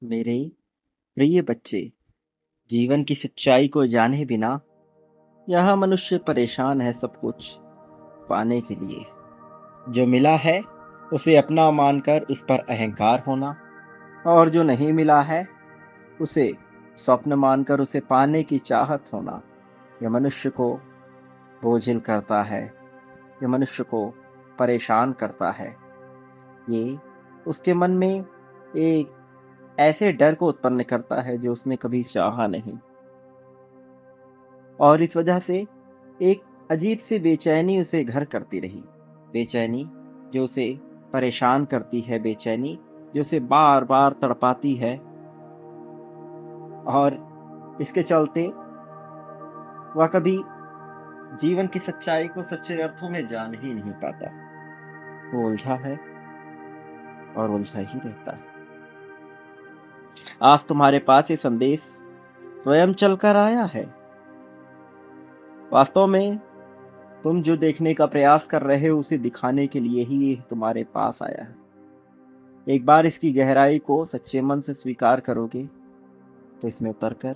मेरे प्रिय बच्चे, जीवन की सच्चाई को जाने बिना यह मनुष्य परेशान है सब कुछ पाने के लिए। जो मिला है उसे अपना मानकर उस पर अहंकार होना, और जो नहीं मिला है उसे स्वप्न मानकर उसे पाने की चाहत होना, यह मनुष्य को बोझिल करता है। यह मनुष्य को परेशान करता है। ये उसके मन में एक ऐसे डर को उत्पन्न करता है जो उसने कभी चाहा नहीं, और इस वजह से एक अजीब सी बेचैनी उसे घर करती रही। बेचैनी जो उसे परेशान करती है, बेचैनी जो उसे बार बार तड़पाती है, और इसके चलते वह कभी जीवन की सच्चाई को सच्चे अर्थों में जान ही नहीं पाता। वो उलझा है और उलझा ही रहता है। आज तुम्हारे पास ये संदेश स्वयं चलकर आया है। वास्तव में तुम जो देखने का प्रयास कर रहे हो उसे दिखाने के लिए ही ये तुम्हारे पास आया है। एक बार इसकी गहराई को सच्चे मन से स्वीकार करोगे तो इसमें उतरकर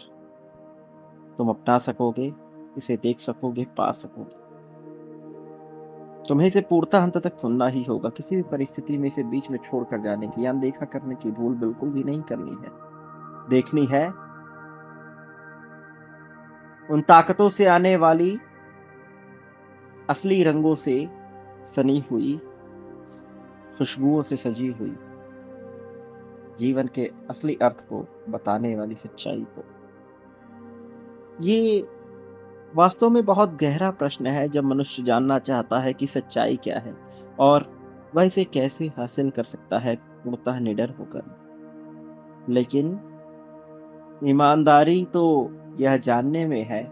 तुम अपना सकोगे, इसे देख सकोगे, पा सकोगे। तुम्हें इसे पूर्णतः अंत तक सुनना ही होगा। किसी भी परिस्थिति में इसे बीच में छोड़कर जाने की या अनदेखा करने की भूल बिल्कुल भी नहीं करनी है। देखनी है उन ताकतों से आने वाली असली रंगों से सनी हुई, खुशबुओं से सजी हुई जीवन के असली अर्थ को बताने वाली सच्चाई को। ये वास्तव में बहुत गहरा प्रश्न है जब मनुष्य जानना चाहता है कि सच्चाई क्या है और वह इसे कैसे हासिल कर सकता है पूर्णतः निडर होकर। लेकिन ईमानदारी तो यह जानने में है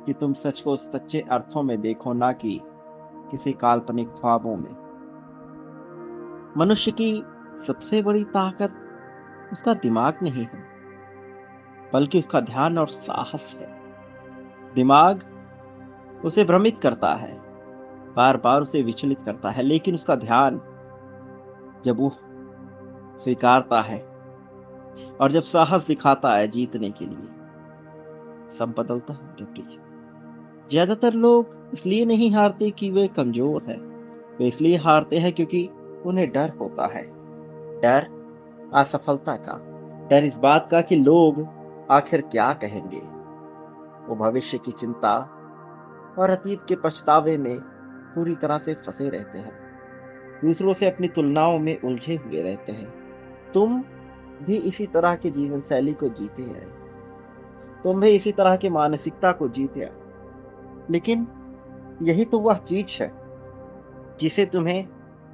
कि तुम सच को सच्चे अर्थों में देखो, ना कि किसी काल्पनिक ख्वाबों में। मनुष्य की सबसे बड़ी ताकत उसका दिमाग नहीं है, बल्कि उसका ध्यान और साहस है। दिमाग उसे भ्रमित करता है, बार बार उसे विचलित करता है, लेकिन उसका ध्यान जब वो स्वीकारता है और जब साहस दिखाता है जीतने के लिए, सब बदलता है मेरे प्रिय। ज्यादातर लोग इसलिए नहीं हारते कि वे कमजोर है, वे इसलिए हारते हैं क्योंकि उन्हें डर होता है। डर असफलता का, डर इस बात का कि लोग आखिर क्या कहेंगे। वो भविष्य की चिंता और अतीत के पछतावे में पूरी तरह से फंसे रहते हैं। दूसरों से अपनी तुलनाओं में उलझे हुए रहते हैं। तुम भी इसी तरह के जीवन शैली को जीते हैं। तुम भी इसी तरह की मानसिकता को जीते हैं। लेकिन यही तो वह चीज है जिसे तुम्हें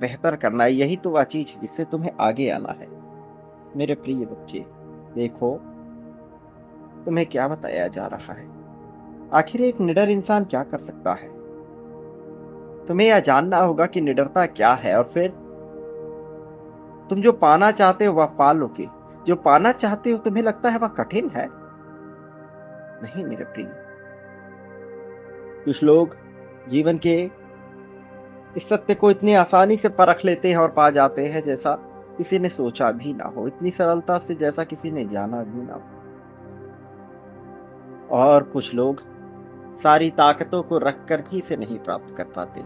बेहतर करना है। यही तो वह चीज है जिससे तुम्हें आगे आना है। मेरे प्रिय बच्चे, देखो तुम्हें क्या बताया जा रहा है। आखिर एक निडर इंसान क्या कर सकता है। तुम्हें यह जानना होगा कि निडरता क्या है, और फिर तुम जो पाना चाहते हो वह पा लोगे। जो पाना चाहते हो तुम्हें लगता है वह कठिन है। नहीं मेरे प्रिय, कुछ लोग जीवन के इस सत्य को इतनी आसानी से परख लेते हैं और पा जाते हैं जैसा किसी ने सोचा भी ना हो, इतनी सरलता से जैसा किसी ने जाना भी ना हो। और कुछ लोग सारी ताकतों को रखकर भी इसे नहीं प्राप्त कर पाते,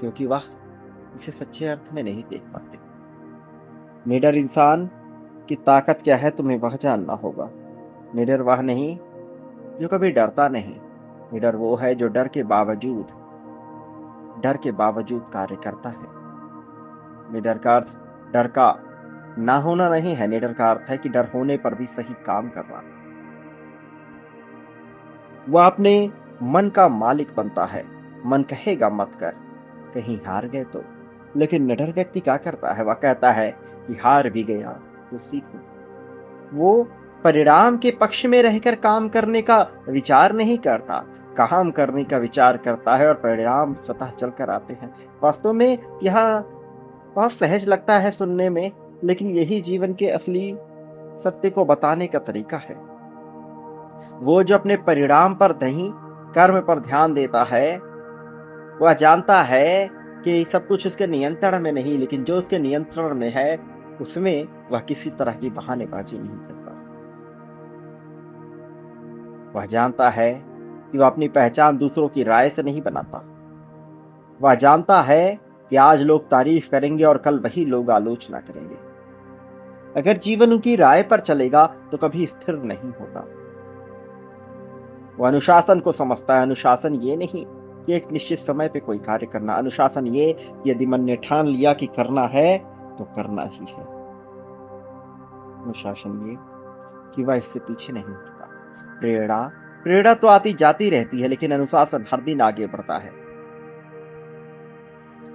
क्योंकि वह इसे सच्चे अर्थ में नहीं देख पाते। निडर इंसान की ताकत क्या है तुम्हें वह जानना होगा। निडर वह नहीं जो कभी डरता नहीं। निडर वो है जो डर के बावजूद कार्य करता है। निडर का अर्थ डर का ना होना नहीं है। निडर का अर्थ है कि डर होने पर भी सही काम करना। वह अपने मन का मालिक बनता है। मन कहेगा मत कर, कहीं हार गए तो। लेकिन निडर व्यक्ति क्या करता है, वह कहता है कि हार भी गया तो सीखो। वो परिणाम के पक्ष में रहकर काम करने का विचार नहीं करता, काम करने का विचार करता है, और परिणाम स्वतः चलकर आते हैं। वास्तव में यह बहुत सहज लगता है सुनने में, लेकिन यही जीवन के असली सत्य को बताने का तरीका है। वो जो अपने परिणाम पर नहीं, कर्म पर ध्यान देता है, वह जानता है कि सब कुछ उसके नियंत्रण में नहीं, लेकिन जो उसके नियंत्रण में है उसमें वह किसी तरह की बहानेबाजी नहीं करता। वह जानता है कि वह अपनी पहचान दूसरों की राय से नहीं बनाता। वह जानता है कि आज लोग तारीफ करेंगे और कल वही लोग आलोचना करेंगे। अगर जीवन उनकी राय पर चलेगा तो कभी स्थिर नहीं होगा। वह अनुशासन को समझता है। अनुशासन ये नहीं कि एक निश्चित समय पे कोई कार्य करना। अनुशासन ये कि यदि मन ने ठान लिया कि करना है तो करना ही है। अनुशासन ये कि वह इससे पीछे नहीं हटता। प्रेरणा प्रेरणा तो आती जाती रहती है, लेकिन अनुशासन हर दिन आगे बढ़ता है।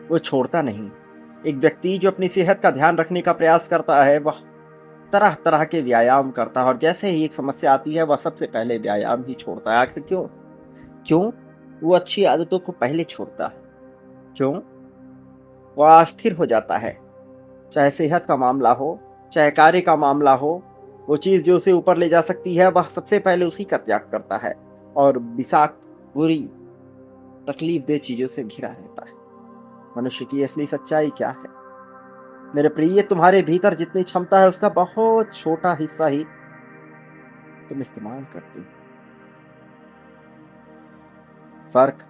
वो छोड़ता नहीं। एक व्यक्ति जो अपनी सेहत का ध्यान रखने का प्रयास करता है, वह तरह तरह के व्यायाम करता है, और जैसे ही एक समस्या आती है वह सबसे पहले व्यायाम ही छोड़ता है। आखिर क्यों? क्यों वो अच्छी आदतों को पहले छोड़ता है? क्यों? वह अस्थिर हो जाता है। चाहे सेहत का मामला हो, चाहे कार्य का मामला हो, वो चीज जो उसे ऊपर ले जा सकती है वह सबसे पहले उसी का त्याग करता है, और विषाक्त, बुरी, तकलीफ दे चीजों से घिरा रहता है। मनुष्य की असली सच्चाई क्या है मेरे प्रिय? तुम्हारे भीतर जितनी क्षमता है उसका बहुत छोटा हिस्सा ही तुम इस्तेमाल करते हो। फर्क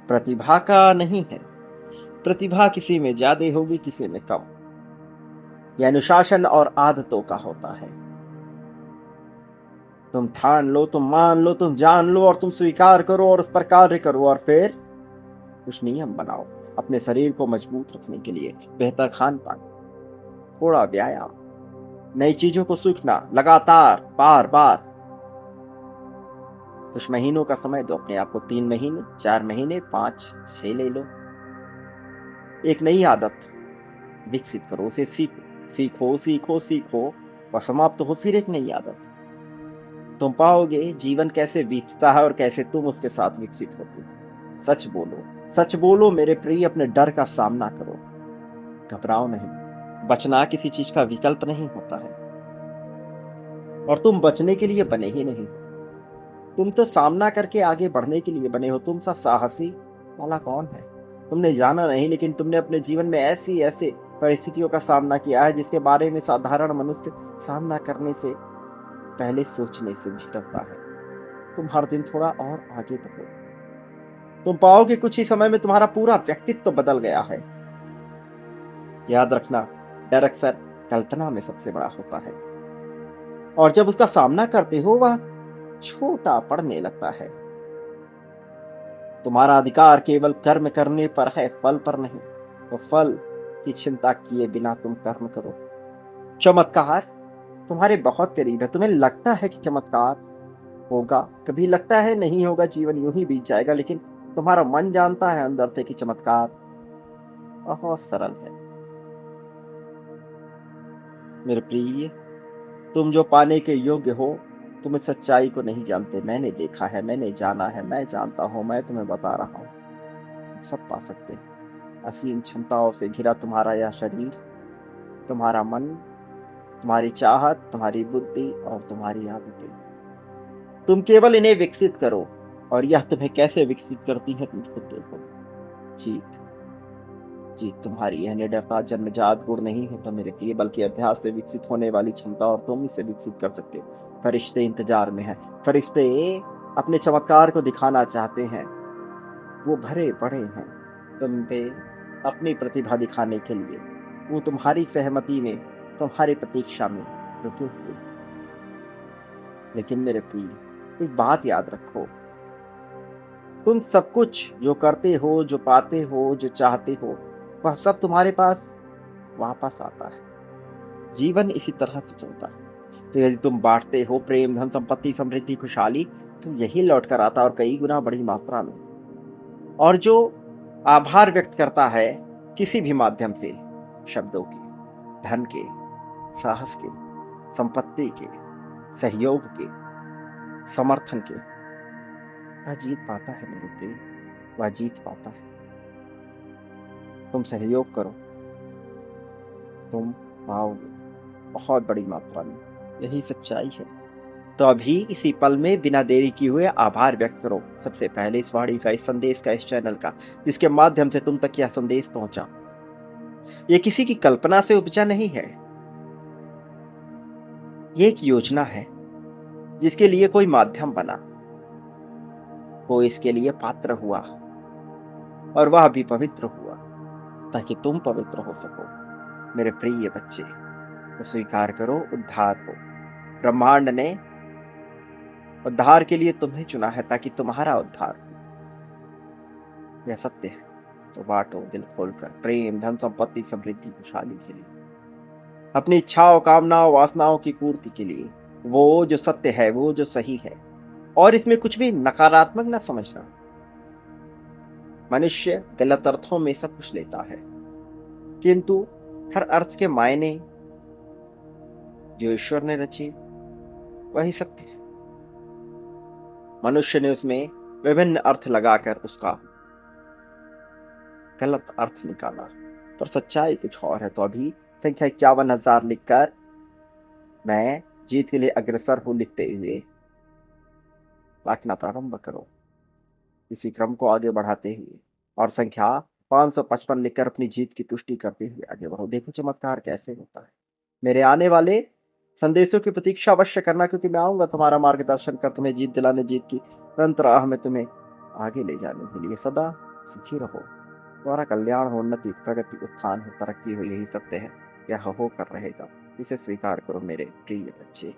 प्रतिभा का नहीं है। प्रतिभा किसी में ज्यादा होगी, किसी में कम। यह अनुशासन और आदतों का होता है। तुम ठान लो, तुम मान लो, तुम जान लो, और तुम स्वीकार करो और उस पर कार्य करो, और फिर कुछ नियम बनाओ अपने शरीर को मजबूत रखने के लिए। बेहतर खान पान, थोड़ा व्यायाम, नई चीजों को सीखना लगातार, बार बार। कुछ महीनों का समय दो अपने आप को। 3 महीने, 4 महीने, 5, 6 ले लो। एक नई आदत विकसित करो, उसे सीखो सीखो सीखो सीखो, और समाप्त हो फिर एक नई आदत। तुम पाओगे जीवन कैसे बीतता है और कैसे तुम उसके साथ विकसित होते हो। सच बोलो, सच बोलो मेरे प्रिय। अपने डर का सामना करो, घबराओ नहीं। बचना किसी चीज का विकल्प नहीं होता है, और तुम बचने के लिए बने ही नहीं। तुम तो सामना करके आगे बढ़ने के लिए बने हो। तुम सा साहसी वाला कौन है? तुमने जाना नहीं, लेकिन तुमने अपने जीवन में ऐसी ऐसे परिस्थितियों का सामना किया है जिसके बारे में साधारण मनुष्य सामना करने से पहले सोचने से भी डरता है। तुम हर दिन थोड़ा और आगे बढ़ो। तुम पाओगे कुछ ही समय में तुम्हारा पूरा व्यक्तित्व बदल गया है। याद रखना, डर अक्सर कल्पना में सबसे बड़ा होता है, और जब उसका सामना करते हो वह छोटा पड़ने लगता है। तुम्हारा अधिकार केवल कर्म करने पर है, फल पर नहीं। तो फल की चिंता किए बिना तुम कर्म करो। चमत्कार तुम्हारे बहुत करीब है। तुम्हें लगता है कि चमत्कार होगा, कभी लगता है नहीं होगा, जीवन यूं ही बीत जाएगा, लेकिन तुम्हारा मन जानता है अंदर से कि चमत्कार बहुत सरल है। मेरे प्रिय, तुम जो पाने के योग्य हो, तुम इस सच्चाई को नहीं जानते। मैंने देखा है, मैंने जाना है, मैं जानता हूं, मैं तुम्हें बता रहा हूं। तुम सब पा सकते हो। असीम क्षमताओं से घिरा तुम्हारा यह शरीर, तुम्हारा मन, तुम्हारी चाहत, तुम्हारी बुद्धि और तुम्हारी आदतें। तुम केवल इन्हें विकसित करो, और यह तुम्हें कैसे विकसित करती है तुम खुद देखो। जीत जीत तुम्हारी। यह निडरता जन्मजात गुण नहीं होता मेरे प्रिय, बल्कि अभ्यास से विकसित होने वाली क्षमता, और तुम इसे विकसित कर सकते हो। फरिश्ते इंतजार में हैं। फरिश्ते अपने चमत्कार को दिखाना चाहते हैं। वो भरे पड़े हैं तुम पे अपनी प्रतिभा दिखाने के लिए। वो तुम्हारी सहमति में, तुम्हारी प्रतीक्षा में रुके हुए हैं। लेकिन मेरे प्रिय, एक बात याद रखो, तुम सब कुछ जो करते हो, जो पाते हो, जो चाहते हो, वह सब तुम्हारे पास वापस आता है। जीवन इसी तरह से चलता है। तो यदि तुम बांटते हो प्रेम, धन, संपत्ति, समृद्धि, खुशहाली, तो यही लौट कर आता, और कई गुना बड़ी मात्रा में। और जो आभार व्यक्त करता है किसी भी माध्यम से, शब्दों के, धन के, साहस के, संपत्ति के, सहयोग के, समर्थन के, वह जीत पाता है मेरे प्रिय, वह जीत पाता है। तुम सहयोग करो, तुम पाओगे बहुत बड़ी मात्रा में। यही सच्चाई है। तो अभी इसी पल में बिना देरी किए हुए आभार व्यक्त करो, सबसे पहले इस वाणी का, इस संदेश का, इस चैनल का, जिसके माध्यम से तुम तक यह संदेश पहुंचा। ये किसी की कल्पना से उपजा नहीं है। ये एक योजना है जिसके लिए कोई माध्यम बना, कोई इसके लिए पात्र हुआ और वह भी पवित्र हुआ ताकि तुम पवित्र हो सको। मेरे प्रिय बच्चे, तो स्वीकार करो, उद्धार हो। ब्रह्मांड ने उद्धार के लिए तुम्हें चुना है ताकि तुम्हारा उद्धार हो। यह सत्य है, तो बांटो दिल खोलकर, प्रेम, धन, संपत्ति, समृद्धि, खुशहाली के लिए, अपनी इच्छाओं, कामनाओं, वासनाओं की पूर्ति के लिए। वो जो सत्य है, वो जो सही है, और इसमें कुछ भी नकारात्मक न समझना। मनुष्य गलत अर्थों में सब कुछ लेता है, किंतु हर अर्थ के मायने जो ईश्वर ने रचे वही सत्य है। मनुष्य ने उसमें विभिन्न अर्थ लगाकर उसका गलत अर्थ निकाला, पर सच्चाई कुछ और है। तो अभी संख्या 51,000 लिखकर मैं जीत के लिए अग्रसर हूं लिखते हुए बांटना प्रारंभ करो, इसी क्रम को आगे बढ़ाते हुए, और संख्या 555 लिखकर अपनी जीत की पुष्टि करते हुए आगे बढ़ो। देखो चमत्कार कैसे होता है। मेरे आने वाले संदेशों की प्रतीक्षा अवश्य करना, क्योंकि मैं आऊंगा तुम्हारा मार्गदर्शन कर, तुम्हें जीत दिलाने, जीत की निरंतर राह में तुम्हें आगे ले जाने के लिए। सदा सुखी रहो, तुम्हारा कल्याण हो, उन्नति, प्रगति, उत्थान हो, तरक्की हो, यही सत्य है। यह होकर रहेगा। इसे स्वीकार करो मेरे प्रिय बच्चे।